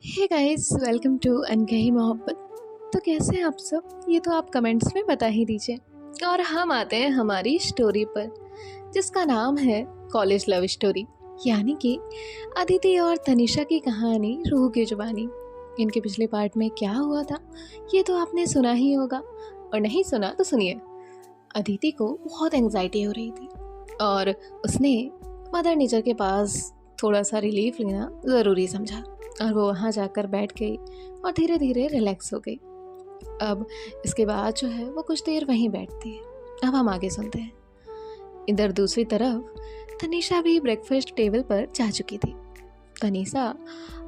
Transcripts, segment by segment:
Hey guys, welcome to अनकही मोहब्बत। तो कैसे हैं आप सब? ये तो आप कमेंट्स में बता ही दीजिए। और हम आते हैं हमारी स्टोरी पर, जिसका नाम है कॉलेज लव स्टोरी, यानी कि अदिति और तनिषा की कहानी रूह की जुबानी। इनके पिछले पार्ट में क्या हुआ था ये तो आपने सुना ही होगा, और नहीं सुना तो सुनिए। अदिति को बहुत एंग्जाइटी हो रही थी और उसने मदर नेचर के पास थोड़ा सा रिलीफ लेना ज़रूरी समझा, और वो वहाँ जाकर बैठ गई और धीरे धीरे रिलैक्स हो गई। अब इसके बाद जो है वो कुछ देर वहीं बैठती है। अब हम आगे सुनते हैं। इधर दूसरी तरफ तनीषा भी ब्रेकफास्ट टेबल पर जा चुकी थी। तनीषा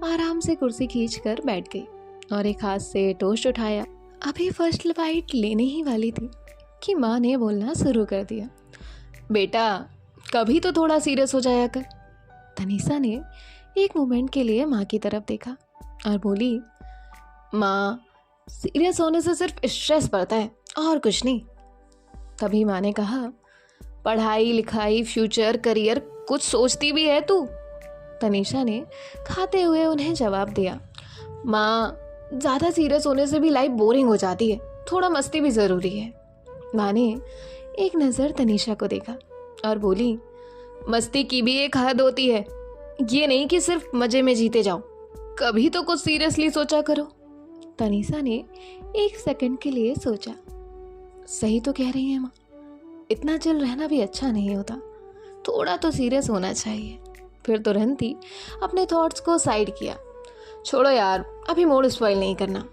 आराम से कुर्सी खींचकर बैठ गई और एक हाथ से टोस्ट उठाया। अभी फर्स्ट बाइट लेने ही वाली थी कि माँ ने बोलना शुरू कर दिया, बेटा कभी तो थोड़ा सीरियस हो जाया कर। तनीषा ने एक मोमेंट के लिए माँ की तरफ देखा और बोली, माँ सीरियस होने से सिर्फ स्ट्रेस बढ़ता है और कुछ नहीं। तभी माँ ने कहा, पढ़ाई लिखाई फ्यूचर करियर कुछ सोचती भी है तू? तनीषा ने खाते हुए उन्हें जवाब दिया, माँ ज़्यादा सीरियस होने से भी लाइफ बोरिंग हो जाती है, थोड़ा मस्ती भी ज़रूरी है। माँ ने एक नज़र तनीषा को देखा और बोली, मस्ती की भी एक हद होती है, ये नहीं कि सिर्फ मजे में जीते जाओ, कभी तो कुछ सीरियसली सोचा करो। तनीषा ने एक सेकंड के लिए सोचा, सही तो कह रही है माँ, इतना चिल रहना भी अच्छा नहीं होता, थोड़ा तो सीरियस होना चाहिए। फिर तुरंत ही अपने थॉट्स को साइड किया, छोड़ो यार अभी मूड स्पॉइल नहीं करना।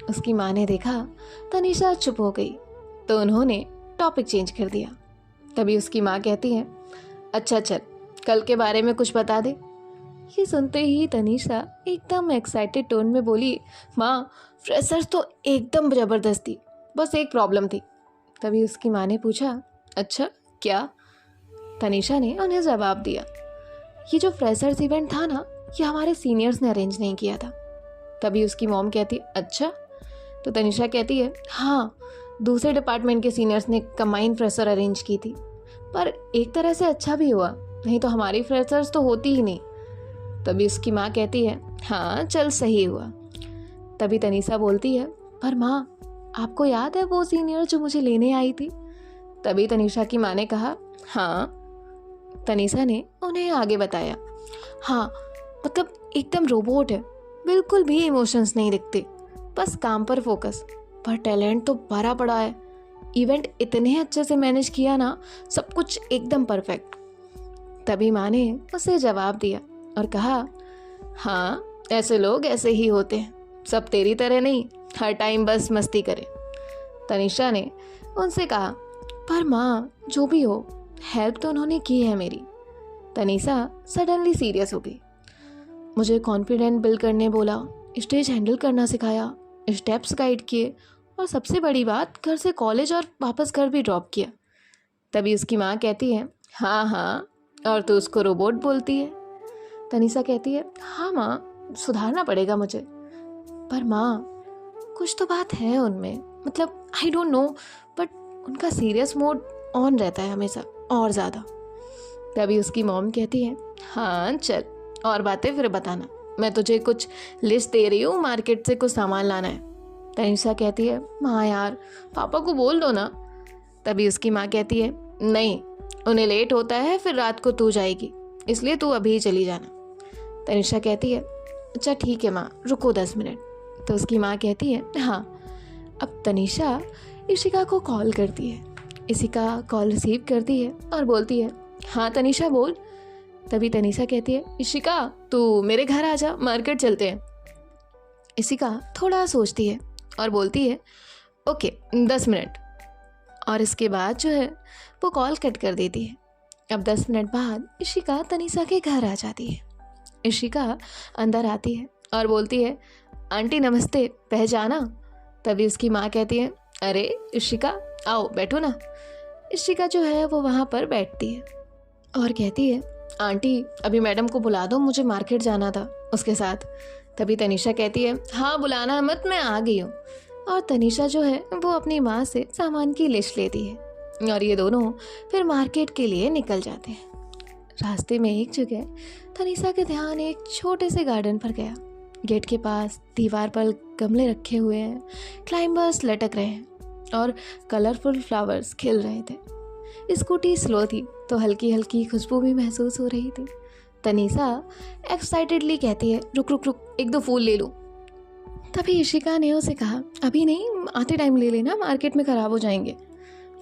उसकी माँ ने देखा तनीषा चुप हो गई तो उन्होंने टॉपिक चेंज कर दिया। तभी उसकी माँ कहती है, अच्छा चल कल के बारे में कुछ बता दे। ये सुनते ही तनीषा एकदम एक्साइटेड टोन में बोली, माँ फ्रेशर्स तो एकदम ज़बरदस्त थी, बस एक प्रॉब्लम थी। तभी उसकी माँ ने पूछा, अच्छा क्या? तनीषा ने उन्हें जवाब दिया, ये जो फ्रेशर्स इवेंट था ना, ये हमारे सीनियर्स ने अरेंज नहीं किया था। तभी उसकी मॉम कहती, अच्छा? तो तनीषा कहती है, हाँ दूसरे डिपार्टमेंट के सीनियर्स ने कंबाइंड फ्रेशर अरेंज की थी, पर एक तरह से अच्छा भी हुआ, नहीं तो हमारी फ्रेशर्स तो होती ही नहीं। तभी उसकी माँ कहती है, हाँ चल सही हुआ। तभी तनीषा बोलती है, पर माँ आपको याद है वो सीनियर जो मुझे लेने आई थी? तभी तनीषा की माँ ने कहा, हाँ। तनीषा ने उन्हें आगे बताया, हाँ मतलब एकदम रोबोट है, बिल्कुल भी इमोशंस नहीं दिखते, बस काम पर फोकस, पर टैलेंट तो भरा पड़ा है। इवेंट इतने अच्छे से मैनेज किया ना, सब कुछ एकदम परफेक्ट। तभी माँ ने उसे जवाब दिया और कहा, हाँ ऐसे लोग ऐसे ही होते हैं, सब तेरी तरह नहीं हर टाइम बस मस्ती करे। तनीषा ने उनसे कहा, पर माँ जो भी हो हेल्प तो उन्होंने की है मेरी। तनीषा सडनली सीरियस हो गई, मुझे कॉन्फिडेंट बिल्ड करने बोला, स्टेज हैंडल करना सिखाया, स्टेप्स गाइड किए, और सबसे बड़ी बात घर से कॉलेज और वापस घर भी ड्रॉप किया। तभी उसकी माँ कहती है, हाँ हाँ और तू उसको रोबोट बोलती है? तनीषा कहती है, हाँ माँ सुधारना पड़ेगा मुझे, पर माँ कुछ तो बात है उनमें, मतलब आई डोंट नो, बट उनका सीरियस मोड ऑन रहता है हमेशा और ज़्यादा। तभी उसकी मॉम कहती है, हाँ चल और बातें फिर बताना, मैं तुझे कुछ लिस्ट दे रही हूँ, मार्केट से कुछ सामान लाना है। तनीषा कहती है, माँ यार पापा को बोल दो ना। तभी उसकी माँ कहती है, नहीं उन्हें लेट होता है, फिर रात को तू जाएगी, इसलिए तू अभी चली जाना। तनीषा कहती है, अच्छा ठीक है माँ, रुको 10 मिनट। तो उसकी माँ कहती है, हाँ। अब तनीषा इशिका को कॉल करती है। इशिका कॉल रिसीव करती है और बोलती है, हाँ तनीषा बोल। तभी तनीषा कहती है, इशिका तू मेरे घर आ जा, मार्केट चलते हैं। इशिका थोड़ा सोचती है और बोलती है, ओके 10 मिनट। और इसके बाद जो है वो कॉल कट कर देती है। अब 10 मिनट बाद इशिका तनीषा के घर आ जाती है। इशिका अंदर आती है और बोलती है, आंटी नमस्ते, पहचाना? तभी उसकी माँ कहती है, अरे इशिका आओ बैठो ना। इशिका जो है वो वहाँ पर बैठती है और कहती है, आंटी अभी मैडम को बुला दो, मुझे मार्केट जाना था उसके साथ। तभी तनीषा कहती है, हाँ बुलाना मत, मैं आ गई हूँ। और तनीषा जो है वो अपनी माँ से सामान की लिस्ट लेती है और ये दोनों फिर मार्केट के लिए निकल जाते हैं। रास्ते में एक जगह तनीषा का ध्यान एक छोटे से गार्डन पर गया गेट के पास दीवार पर गमले रखे हुए हैं, क्लाइंबर्स लटक रहे हैं और कलरफुल फ्लावर्स खिल रहे थे। स्कूटी स्लो थी तो हल्की हल्की खुशबू भी महसूस हो रही थी। तनीषा एक्साइटेडली कहती है, रुक रुक रुक, एक दो फूल ले लो। तभी इशिका ने उसे कहा, अभी नहीं, आते टाइम ले लेना, मार्केट में ख़राब हो जाएंगे।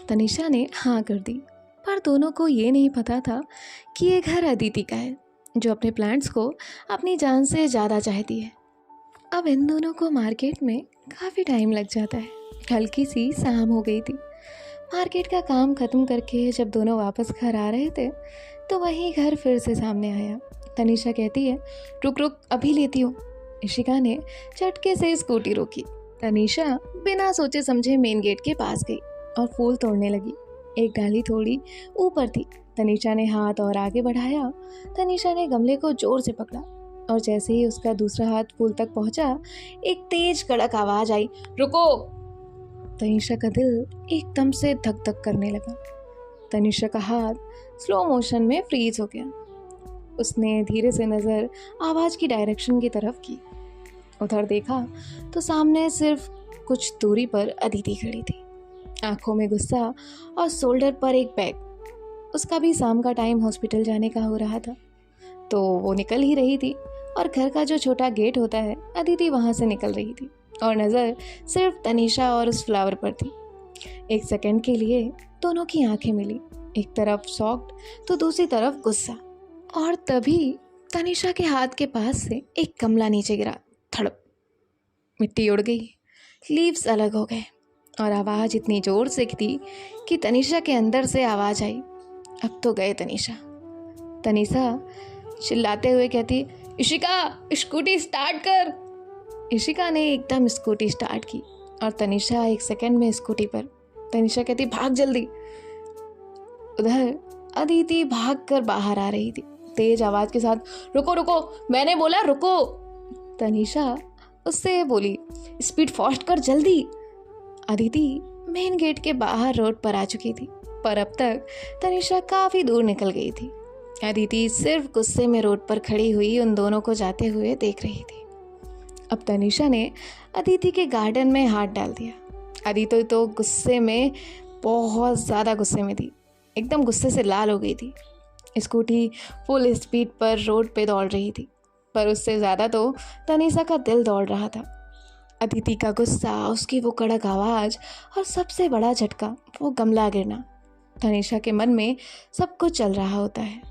तनीषा ने हाँ कर दी, पर दोनों को ये नहीं पता था कि ये घर अदिति का है, जो अपने प्लांट्स को अपनी जान से ज़्यादा चाहती है। अब इन दोनों को मार्केट में काफ़ी टाइम लग जाता है। हल्की सी शाम हो गई थी। मार्केट का काम ख़त्म करके जब दोनों वापस घर आ रहे थे तो वही घर फिर से सामने आया। तनीषा कहती है, रुक रुक, अभी लेती हूँ। इशिका ने झटके से स्कूटी रोकी। तनीषा बिना सोचे समझे मेन गेट के पास गई और फूल तोड़ने लगी। एक डाली थोड़ी ऊपर थी। तनीषा ने हाथ और आगे बढ़ाया। तनीषा ने गमले को जोर से पकड़ा और जैसे ही उसका दूसरा हाथ फूल तक पहुंचा, एक तेज कड़क आवाज आई, रुको। तनीषा का दिल एकदम से धक धक करने लगा। तनीषा का हाथ स्लो मोशन में फ्रीज हो गया। उसने धीरे से नज़र आवाज़ की डायरेक्शन की तरफ की। उधर देखा तो सामने सिर्फ कुछ दूरी पर अदिति खड़ी थी, आंखों में गुस्सा और शोल्डर पर एक बैग। उसका भी शाम का टाइम हॉस्पिटल जाने का हो रहा था, तो वो निकल ही रही थी और घर का जो छोटा गेट होता है, अदिति वहाँ से निकल रही थी और नज़र सिर्फ तनीषा और उस फ्लावर पर थी। एक सेकंड के लिए दोनों की आंखें मिली, एक तरफ शॉक्ड तो दूसरी तरफ गुस्सा। और तभी तनीषा के हाथ के पास से एक गमला नीचे गिरा। थड़प, मिट्टी उड़ गई, लीव्स अलग हो गए और आवाज़ इतनी ज़ोर से थी कि तनीषा के अंदर से आवाज़ आई, अब तो गए तनीषा। तनीषा चिल्लाते हुए कहती, इशिका, स्कूटी स्टार्ट कर। इशिका ने एकदम स्कूटी स्टार्ट की और तनीषा एक सेकंड में स्कूटी पर। तनीषा कहती, भाग जल्दी। उधर अदिति भागकर बाहर आ रही थी, तेज आवाज के साथ, रुको रुको, मैंने बोला रुको। तनीषा उससे बोली, स्पीड फास्ट कर जल्दी। अदिति मेन गेट के बाहर रोड पर आ चुकी थी, पर अब तक तनीषा काफ़ी दूर निकल गई थी। अदिति सिर्फ गुस्से में रोड पर खड़ी हुई उन दोनों को जाते हुए देख रही थी। अब तनीषा ने अदिति के गार्डन में हाथ डाल दिया। अदिति तो गुस्से में, बहुत ज़्यादा गुस्से में थी, एकदम गुस्से से लाल हो गई थी। स्कूटी फुल स्पीड पर रोड पे दौड़ रही थी, पर उससे ज़्यादा तो तनीषा का दिल दौड़ रहा था। अदिति का गुस्सा, उसकी वो कड़क आवाज़ और सबसे बड़ा झटका, वो गमला गिरना। तनीषा के मन में सब कुछ चल रहा होता है।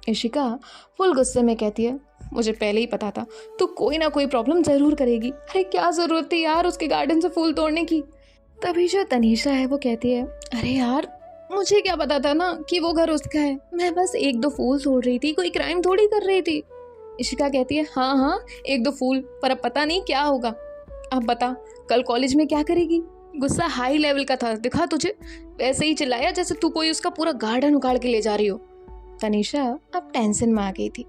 इशिका फुल गुस्से में कहती है, मुझे पहले ही पता था तू कोई ना कोई प्रॉब्लम ज़रूर करेगी। अरे क्या ज़रूरत थी यार उसके गार्डन से फूल तोड़ने की। तभी जो तनीषा है वो कहती है, अरे यार मुझे क्या पता था ना कि वो घर उसका है, मैं बस एक दो फूल तोड़ रही थी, कोई क्राइम थोड़ी कर रही थी। इशिका कहती है, हाँ हाँ एक दो फूल, पर अब पता नहीं क्या होगा। अब बता, कल कॉलेज में क्या करेगी। गुस्सा हाई लेवल का था, दिखा तुझे, वैसे ही चिल्लाया जैसे तू कोई उसका पूरा गार्डन उखाड़ के ले जा रही हो। तनीषा अब टेंशन में आ गई थी,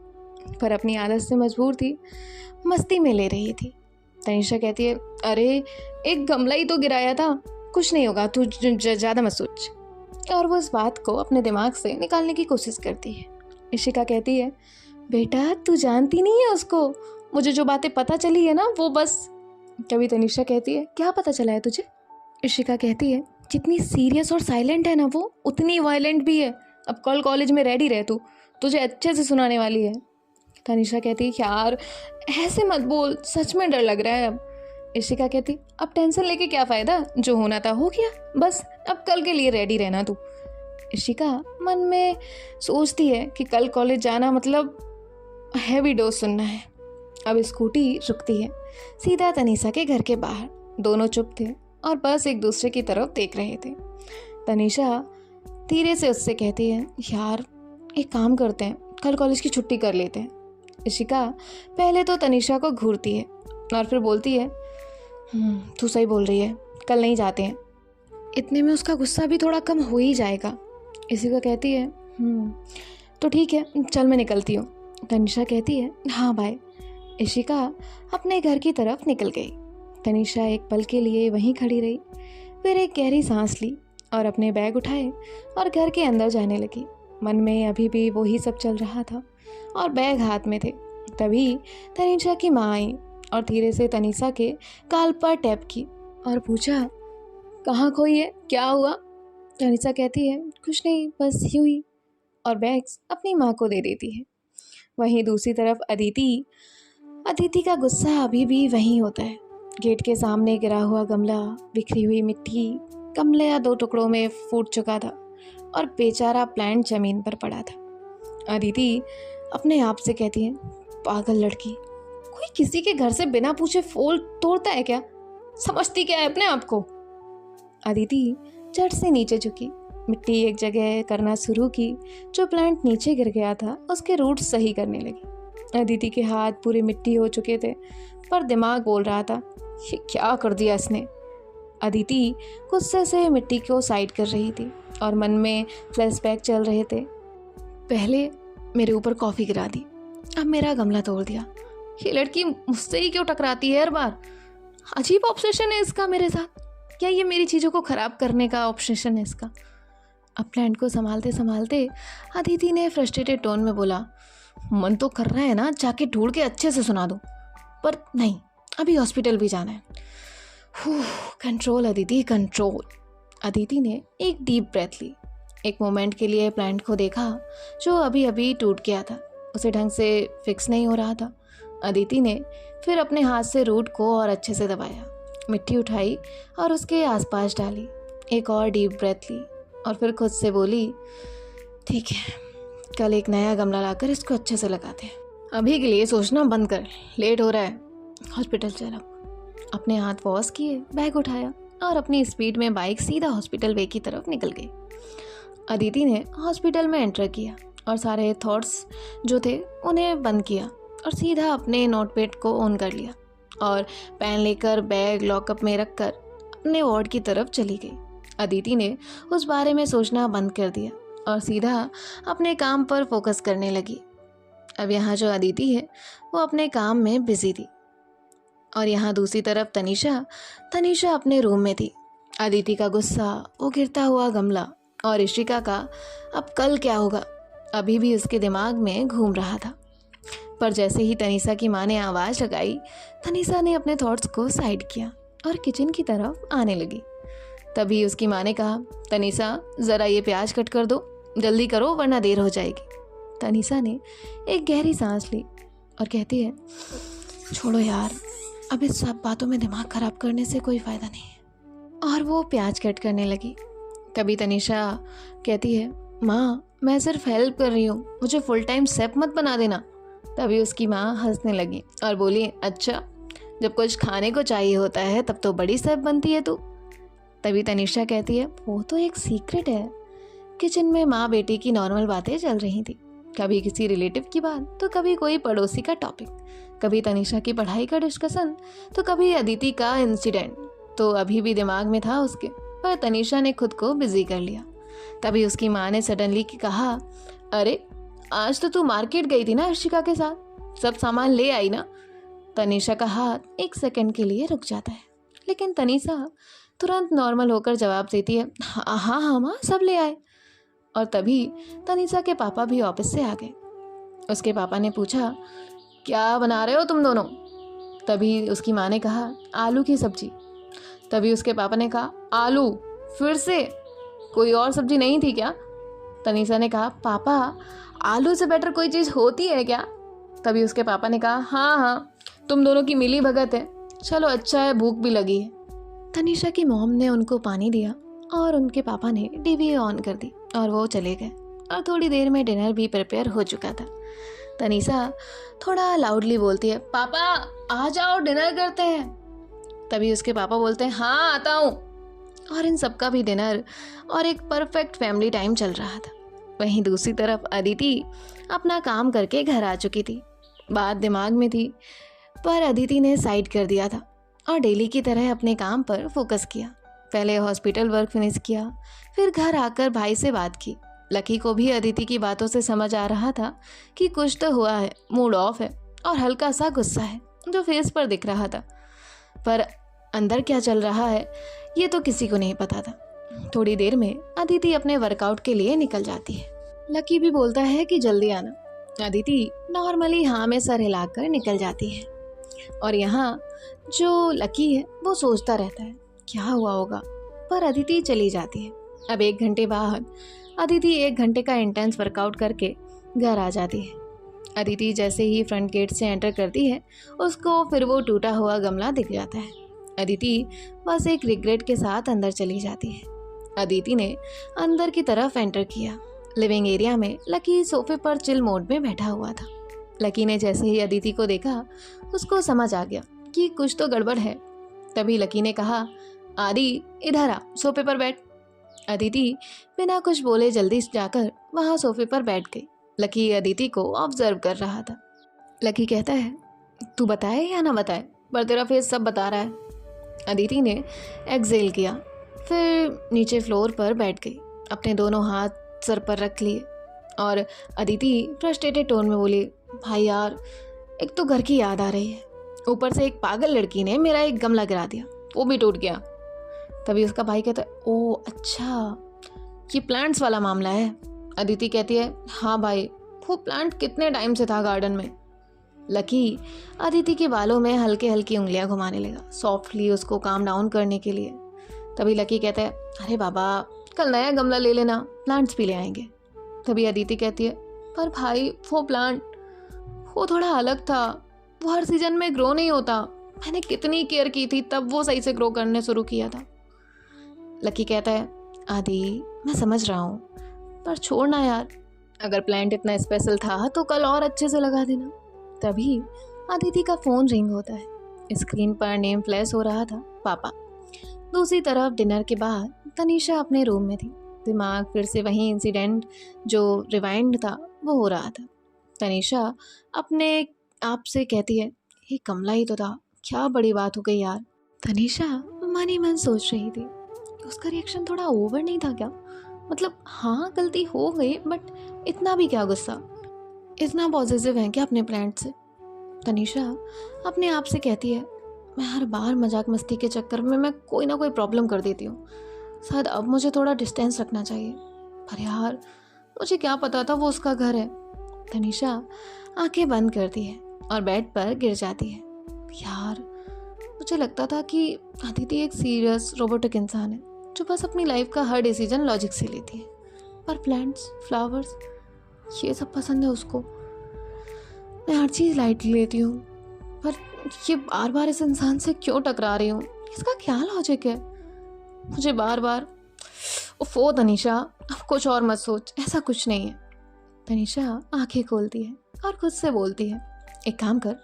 पर अपनी आदत से मजबूर थी, मस्ती में ले रही थी। तनीषा कहती है, अरे एक गमला ही तो गिराया था, कुछ नहीं होगा, तू ज़्यादा मत सोच। और वो इस बात को अपने दिमाग से निकालने की कोशिश करती है। इशिका कहती है, बेटा तू जानती नहीं है उसको, मुझे जो बातें पता चली है ना वो बस। कभी तनीषा कहती है, क्या पता चला है तुझे। इशिका कहती है, जितनी सीरियस और साइलेंट है ना वो, उतनी वायलेंट भी है। अब कल कॉलेज में रेडी रह तू, तुझे अच्छे से सुनाने वाली है। तनीषा कहती है, यार ऐसे मत बोल, सच में डर लग रहा है अब। इशिका कहती, अब टेंशन लेके क्या फ़ायदा, जो होना था हो गया, बस अब कल के लिए रेडी रहना तू। इशिका मन में सोचती है कि कल कॉलेज जाना मतलब हैवी डोज सुनना है। अब स्कूटी रुकती है सीधा तनीषा के घर के बाहर। दोनों चुप थे और बस एक दूसरे की तरफ देख रहे थे। तनीषा धीरे से उससे कहती है, यार एक काम करते हैं, कल कॉलेज की छुट्टी कर लेते हैं। इशिका पहले तो तनीषा को घूरती है और फिर बोलती है, तू सही बोल रही है, कल नहीं जाते हैं। इतने में उसका गुस्सा भी थोड़ा कम हो ही जाएगा। इशिका कहती है, तो ठीक है, चल मैं निकलती हूँ। तनीषा कहती है, हाँ बाय। इशिका अपने घर की तरफ निकल गई। तनीषा एक पल के लिए वहीं खड़ी रही, फिर एक गहरी सांस ली और अपने बैग उठाए और घर के अंदर जाने लगी। मन में अभी भी वही सब चल रहा था और बैग हाथ में थे। तभी तनीषा की माँ आई और धीरे से तनीषा के गाल पर टैप की और पूछा, कहाँ खोई है, क्या हुआ? तनीषा कहती है, कुछ नहीं, बस यूं ही, और बैग्स अपनी माँ को दे देती है। वहीं दूसरी तरफ अदिति का गुस्सा अभी भी वहीं होता है। गेट के सामने गिरा हुआ गमला, बिखरी हुई मिट्टी, गमला 2 टुकड़ों में फूट चुका था और बेचारा प्लांट जमीन पर पड़ा था। अदिति अपने आप से कहती है, पागल लड़की, कोई किसी के घर से बिना पूछे फूल तोड़ता है क्या? समझती क्या है अपने आप को? अदिति झट से नीचे झुकी, मिट्टी एक जगह करना शुरू की। जो प्लांट नीचे गिर गया था उसके रूट सही करने लगी। अदिति के हाथ पूरे मिट्टी हो चुके थे, पर दिमाग बोल रहा था, ये क्या कर दिया इसने? अदिति गुस्से से मिट्टी को साइड कर रही थी और मन में फ्लैशबैक चल रहे थे। पहले मेरे ऊपर कॉफ़ी गिरा दी, अब मेरा गमला तोड़ दिया। ये लड़की मुझसे ही क्यों टकराती है हर बार? अजीब ऑब्सेशन है इसका मेरे साथ। क्या ये मेरी चीज़ों को ख़राब करने का ऑब्सेशन है इसका? अब प्लांट को संभालते संभालते अदिति ने फ्रस्ट्रेटेड टोन में बोला, मन तो कर रहा है ना जाके ढूंढ के अच्छे से सुना दूँ, पर नहीं, अभी हॉस्पिटल भी जाना है। Control Aditi, control. अदिति ने एक डीप ब्रेथ ली। एक मोमेंट के लिए प्लांट को देखा जो अभी अभी टूट गया था, उसे ढंग से फिक्स नहीं हो रहा था। अदिति ने फिर अपने हाथ से रूट को और अच्छे से दबाया, मिट्टी उठाई और उसके आसपास डाली। एक और डीप ब्रेथ ली और फिर खुद से बोली, ठीक है, कल एक नया गमला लाकर इसको अच्छे से लगाते हैं। अभी के लिए सोचना बंद कर, लेट हो रहा है, हॉस्पिटल चलो। अपने हाथ वॉश किए, बैग उठाया और अपनी स्पीड में बाइक सीधा हॉस्पिटल वे की तरफ निकल गई। अदिति ने हॉस्पिटल में एंटर किया और सारे थॉट्स जो थे उन्हें बंद किया और सीधा अपने नोटपैड को ऑन कर लिया और पेन लेकर बैग लॉकअप में रखकर अपने वार्ड की तरफ चली गई। अदिति ने उस बारे में सोचना बंद कर दिया और सीधा अपने काम पर फोकस करने लगी। अब यहाँ जो अदिति है वो अपने काम में बिजी थी और यहाँ दूसरी तरफ तनीषा अपने रूम में थी। अदिति का गुस्सा, वो गिरता हुआ गमला और ऋषिका का अब कल क्या होगा अभी भी उसके दिमाग में घूम रहा था। पर जैसे ही तनीषा की माँ ने आवाज़ लगाई, तनीषा ने अपने थॉट्स को साइड किया और किचन की तरफ आने लगी। तभी उसकी माँ ने कहा, तनीषा ज़रा ये प्याज कट कर दो, जल्दी करो वरना देर हो जाएगी। तनीषा ने एक गहरी सांस ली और कहती है, छोड़ो यार, अब इस सब बातों में दिमाग ख़राब करने से कोई फ़ायदा नहीं है। और वो प्याज कट करने लगी। तभी तनीषा कहती है, माँ मैं सिर्फ हेल्प कर रही हूँ, मुझे फुल टाइम शेफ मत बना देना। तभी उसकी माँ हंसने लगी और बोली, अच्छा, जब कुछ खाने को चाहिए होता है तब तो बड़ी शेफ बनती है तू। तभी तनीषा कहती है, वो तो एक सीक्रेट है। किचन में माँ बेटी की नॉर्मल बातें चल रही थी, कभी किसी रिलेटिव की बात तो कभी कोई पड़ोसी का टॉपिक, कभी तनीषा की पढ़ाई का डिस्कशन तो कभी अदिति का इंसिडेंट तो अभी भी दिमाग में था उसके, पर तनीषा ने खुद को बिजी कर लिया। तभी उसकी माँ ने सडनली कहा, अरे आज तो तू मार्केट गई थी ना ऋषिका के साथ, सब सामान ले आई ना? तनीषा का हाथ एक सेकंड के लिए रुक जाता है, लेकिन तनीषा तुरंत नॉर्मल होकर जवाब देती है, हाँ हाँ हाँ माँ, सब ले आए। और तभी तनीषा के पापा भी ऑफिस से आ गए। उसके पापा ने पूछा, क्या बना रहे हो तुम दोनों? तभी उसकी माँ ने कहा, आलू की सब्जी। तभी उसके पापा ने कहा, आलू फिर से? कोई और सब्जी नहीं थी क्या? तनीषा ने कहा, पापा आलू से बेटर कोई चीज़ होती है क्या? तभी उसके पापा ने कहा, हाँ हाँ, तुम दोनों की मिली भगत है, चलो अच्छा है, भूख भी लगी है। तनीषा की मॉम ने उनको पानी दिया और उनके पापा ने टीवी ऑन कर दी और वो चले गए और थोड़ी देर में डिनर भी प्रिपेयर हो चुका था। तनीषा थोड़ा लाउडली बोलती है, पापा आ जाओ डिनर करते हैं। तभी उसके पापा बोलते हैं, हाँ आता हूँ। और इन सबका भी डिनर और एक परफेक्ट फैमिली टाइम चल रहा था। वहीं दूसरी तरफ अदिति अपना काम करके घर आ चुकी थी। बात दिमाग में थी पर अदिति ने साइड कर दिया था और डेली की तरह अपने काम पर फोकस किया। पहले हॉस्पिटल वर्क फिनिश किया, फिर घर आकर भाई से बात की। लकी को भी अदिति की बातों से समझ आ रहा था कि कुछ तो हुआ है, मूड ऑफ है और हल्का सा गुस्सा है जो फेस पर दिख रहा था, पर अंदर क्या चल रहा है ये तो किसी को नहीं पता था। थोड़ी देर में अदिति अपने वर्कआउट के लिए निकल जाती है। लकी भी बोलता है कि जल्दी आना। अदिति नॉर्मली हाँ में सर हिलाकर निकल जाती है। और यहाँ जो लकी है वो सोचता रहता है क्या हुआ होगा, पर अदिति चली जाती है। अब 1 घंटे बाद अदिति 1 घंटे का इंटेंस वर्कआउट करके घर आ जाती है। अदिति जैसे ही फ्रंट गेट से एंटर करती है उसको फिर वो टूटा हुआ गमला दिख जाता है। अदिति बस एक रिग्रेट के साथ अंदर चली जाती है। अदिति ने अंदर की तरफ एंटर किया। लिविंग एरिया में लकी सोफे पर चिल मोड में बैठा हुआ था। लकी ने जैसे ही अदिति को देखा उसको समझ आ गया कि कुछ तो गड़बड़ है। तभी लकी ने कहा, आदि इधर आ, सोफे पर बैठ। अदिति बिना कुछ बोले जल्दी जाकर वहाँ सोफे पर बैठ गई। लकी अदिति को ऑब्जर्व कर रहा था। लकी कहता है, तू बताए या ना बताए, पर तेरा फेस सब बता रहा है। अदिति ने एक्सेल किया, फिर नीचे फ्लोर पर बैठ गई, अपने दोनों हाथ सर पर रख लिए और अदिति फ्रस्ट्रेटेड टोन में बोली, भाई यार, एक तो घर की याद आ रही है, ऊपर से एक पागल लड़की ने मेरा एक गमला गिरा दिया, वो भी टूट गया। तभी उसका भाई कहता है, ओ अच्छा, ये प्लांट्स वाला मामला है। अदिति कहती है, हाँ भाई, वो प्लांट कितने टाइम से था गार्डन में। लकी अदिति के बालों में हल्की हल्की उंगलियां घुमाने लगा, सॉफ्टली उसको काम डाउन करने के लिए। तभी लकी कहता है, अरे बाबा, कल नया गमला ले लेना, प्लांट्स भी ले आएंगे। तभी अदिति कहती है, पर भाई वो प्लांट वो थोड़ा अलग था, वो हर सीजन में ग्रो नहीं होता, मैंने कितनी केयर की थी तब वो सही से ग्रो करने शुरू किया था। लकी कहता है, आदि मैं समझ रहा हूँ, पर छोड़ना यार, अगर प्लांट इतना स्पेशल था तो कल और अच्छे से लगा देना। तभी अदिति का फ़ोन रिंग होता है। स्क्रीन पर नेम फ्लैश हो रहा था, पापा। दूसरी तरफ डिनर के बाद तनीषा अपने रूम में थी। दिमाग फिर से वही इंसिडेंट जो रिवाइंड था वो हो रहा था। तनीषा अपने आप से कहती है, ये कमला ही तो था, क्या बड़ी बात हो गई यार। तनीषा मन ही मन सोच रही थी, उसका रिएक्शन थोड़ा ओवर नहीं था क्या? मतलब हाँ, गलती हो गई, बट इतना भी क्या गुस्सा, इतना पॉजिटिव है क्या अपने प्लांट से? तनीषा अपने आप से कहती है, मैं हर बार मजाक मस्ती के चक्कर में मैं कोई ना कोई प्रॉब्लम कर देती हूँ, शायद अब मुझे थोड़ा डिस्टेंस रखना चाहिए। पर यार, मुझे क्या पता था वो उसका घर है। तनीषा आंखें बंद करती है और बेड पर गिर जाती है। यार, मुझे लगता था कि अदिति एक सीरियस रोबोटिक इंसान है जो बस अपनी लाइफ का हर डिसीजन लॉजिक से लेती है, पर प्लांट्स, फ्लावर्स, ये सब पसंद है उसको। मैं हर चीज़ लाइटली लेती हूँ, पर ये बार बार इस इंसान से क्यों टकरा रही हूँ, इसका क्या लॉजिक है? मुझे बार बार ओफो तनीषा, अब कुछ और मत सोच, ऐसा कुछ नहीं है। तनीषा आंखें खोलती है और खुद से बोलती है, एक काम कर,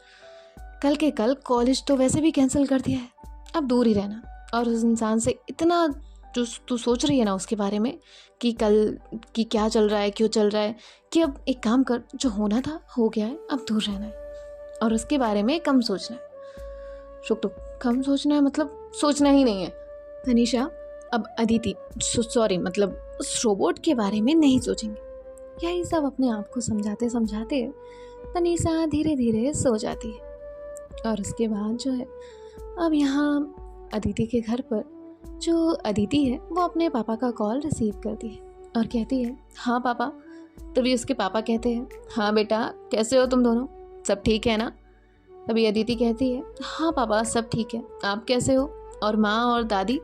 कल के कल कॉलेज तो वैसे भी कैंसिल कर दिया है, अब दूर ही रहना। और उस इंसान से इतना जो तू सोच रही है ना उसके बारे में कि कल की क्या चल रहा है, क्यों चल रहा है, कि अब एक काम कर, जो होना था हो गया है, अब दूर रहना है और उसके बारे में कम सोचना है। रुक, कम सोचना है मतलब सोचना ही नहीं है। तनीषा अब अदिति सॉरी मतलब उस रोबोट के बारे में नहीं सोचेंगे। यही सब अपने आप को समझाते समझाते तनीषा धीरे धीरे सो जाती है। और उसके बाद जो है, अब यहाँ अदिति के घर पर जो अदिति है वो अपने पापा का कॉल रिसीव करती है और कहती है, हाँ पापा। तभी उसके पापा कहते हैं, हाँ बेटा, कैसे हो तुम दोनों, सब ठीक है ना? तभी अदिति कहती है, हाँ पापा, सब ठीक है, आप कैसे हो, और माँ और दादी?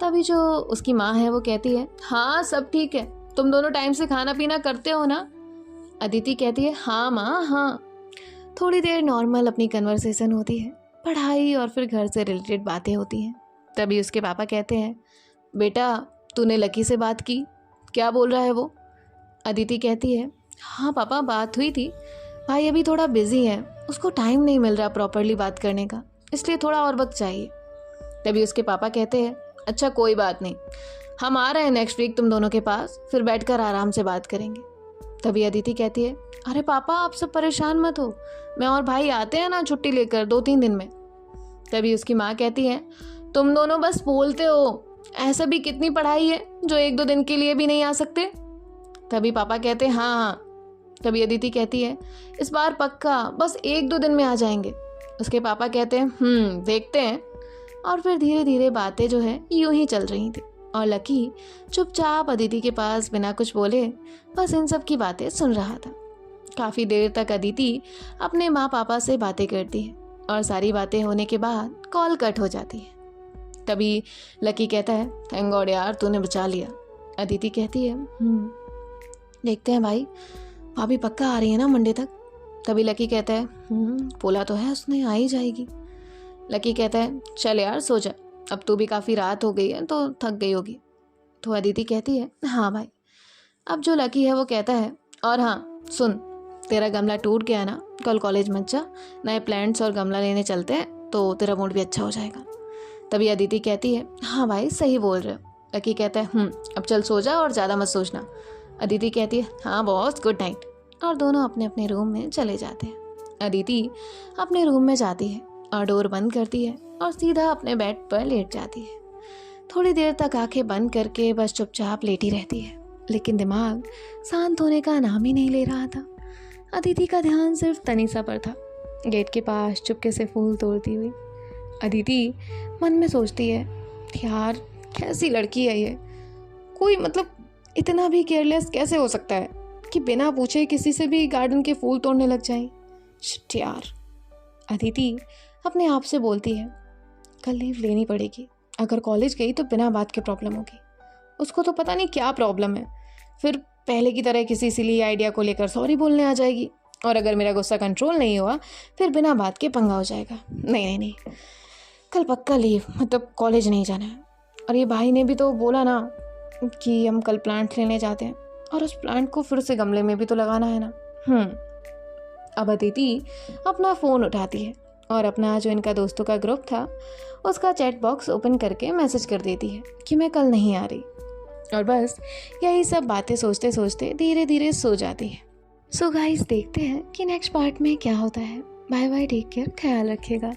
तभी जो उसकी माँ है वो कहती है, हाँ सब ठीक है, तुम दोनों टाइम से खाना पीना करते हो ना? अदिति कहती है, हाँ माँ, हाँ। थोड़ी देर नॉर्मल अपनी कन्वर्सेशन होती है, पढ़ाई और फिर घर से रिलेटेड बातें होती हैं। तभी उसके पापा कहते हैं, बेटा तूने लकी से बात की, क्या बोल रहा है वो? अदिति कहती है, हाँ पापा, बात हुई थी, भाई अभी थोड़ा बिजी है, उसको टाइम नहीं मिल रहा प्रॉपरली बात करने का, इसलिए थोड़ा और वक्त चाहिए। तभी उसके पापा कहते हैं, अच्छा कोई बात नहीं, हम आ रहे हैं नेक्स्ट वीक तुम दोनों के पास, फिर बैठकर आराम से बात करेंगे। तभी अदिति कहती है, अरे पापा आप सब परेशान मत हो, मैं और भाई आते हैं ना छुट्टी लेकर 2-3 दिन में। तभी उसकी माँ कहती है, तुम दोनों बस बोलते हो, ऐसा भी कितनी पढ़ाई है जो 1-2 दिन के लिए भी नहीं आ सकते? तभी पापा कहते हैं, हाँ हाँ। तभी अदिति कहती है, इस बार पक्का बस 1-2 दिन में आ जाएंगे। उसके पापा कहते हैं, देखते हैं। और फिर धीरे धीरे बातें जो है यूं ही चल रही थी और लकी चुपचाप अदिति के पास बिना कुछ बोले बस इन सब की बातें सुन रहा था। काफ़ी देर तक अदिति अपने माँ पापा से बातें करती है और सारी बातें होने के बाद कॉल कट हो जाती है। तभी लकी कहता है, थैंक गॉड यार तूने बचा लिया। अदिति कहती है, देखते हैं भाई, भाभी पक्का आ रही है ना मंडे तक। तभी लकी कहता है, बोला तो है उसने, आ ही जाएगी। लकी कहता है, चल यार सो जा, अब तू भी काफ़ी रात हो गई है तो थक गई होगी। तो अदिति कहती है, हाँ भाई। अब जो लकी है वो कहता है, और हाँ सुन, तेरा गमला टूट गया ना, कल कॉलेज मत जा, नए प्लांट्स और गमला लेने चलते हैं तो तेरा मूड भी अच्छा हो जाएगा। तभी अदिति कहती है, हाँ भाई सही बोल रहे हो। लकी कहता है, अब चल सो जा और ज़्यादा मत सोचना। अदिति कहती है, हाँ बॉस गुड नाइट। और दोनों अपने अपने रूम में चले जाते हैं। अदिति अपने रूम में जाती है और डोर बंद करती है और सीधा अपने बेड पर लेट जाती है। थोड़ी देर तक आंखें बंद करके बस चुपचाप लेटी रहती है, लेकिन दिमाग शांत होने का नाम ही नहीं ले रहा था। अदिति का ध्यान सिर्फ तनीषा पर था, गेट के पास चुपके से फूल तोड़ती हुई। अदिति मन में सोचती है, यार कैसी लड़की है ये, कोई मतलब इतना भी केयरलेस कैसे हो सकता है कि बिना पूछे किसी से भी गार्डन के फूल तोड़ने लग जाए। शिट यार। अदिति अपने आप से बोलती है, कल लीव लेनी पड़ेगी, अगर कॉलेज गई तो बिना बात के प्रॉब्लम होगी। उसको तो पता नहीं क्या प्रॉब्लम है, फिर पहले की तरह किसी सिली आइडिया को लेकर सॉरी बोलने आ जाएगी, और अगर मेरा गुस्सा कंट्रोल नहीं हुआ फिर बिना बात के पंगा हो जाएगा। नहीं, कल पक्का लीव, मतलब कॉलेज नहीं जाना है। और ये भाई ने भी तो बोला ना कि हम कल प्लांट लेने जाते हैं, और उस प्लांट को फिर से गमले में भी तो लगाना है ना। अब अदिति अपना फ़ोन उठाती है और अपना जो इनका दोस्तों का ग्रुप था उसका चैट बॉक्स ओपन करके मैसेज कर देती है कि मैं कल नहीं आ रही। और बस यही सब बातें सोचते सोचते धीरे धीरे सो जाती है। सो गाइस देखते हैं कि नेक्स्ट पार्ट में क्या होता है। बाय बाय, टेक केयर, ख्याल रखिएगा।